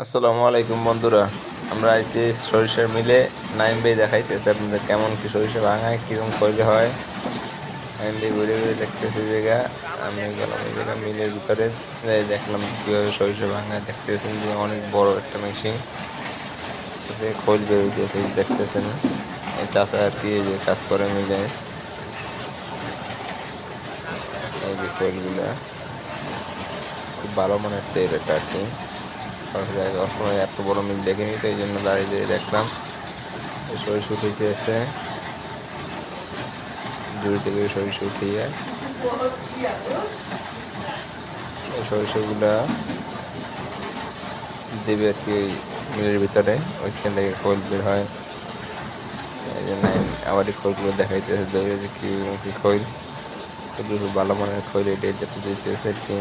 আসসালামু আলাইকুম বন্ধুরা। আমরা আইছি সরিষার মিলে। নাইম ভাই দেখাইতেছে আপনাদের কেমন কি সরিষা ভাঙায়, কিরকম করলে হয়। নাইম ভাই ঘুরে ঘুরে দেখতেছে জায়গা। আমি গেলাম ওই জায়গা মিলের ভিতরে, যাই দেখলাম কিভাবে সরিষা ভাঙায়। দেখতেছেন যে অনেক বড় একটা মেশিন, খোল বের হইতেছে, দেখতেছেন। এই চাষা আর কি এই যে কাজ করে মিলে। এই যে খোলগুলা খুব ভালো মানের তেল এটা আর কি। সবসময় এত বড় মিল দেখিনি, তো এই জন্য দাঁড়িয়ে দাঁড়িয়ে দেখলাম। সরিষা উঠেছে, জুড়ি থেকে সরিষা উঠিয়ে এই সরিষাগুলা দেবে আর কি ওই মিলের ভিতরে। ওইখান থেকে খোল বের হয়। এই জন্য আবার এই খোলগুলো দেখাইতেছে দৌড়ে যে কি কি খৈল। খুব ভালো মানের খৈল, এটা যেতে দিতেছে আর কি।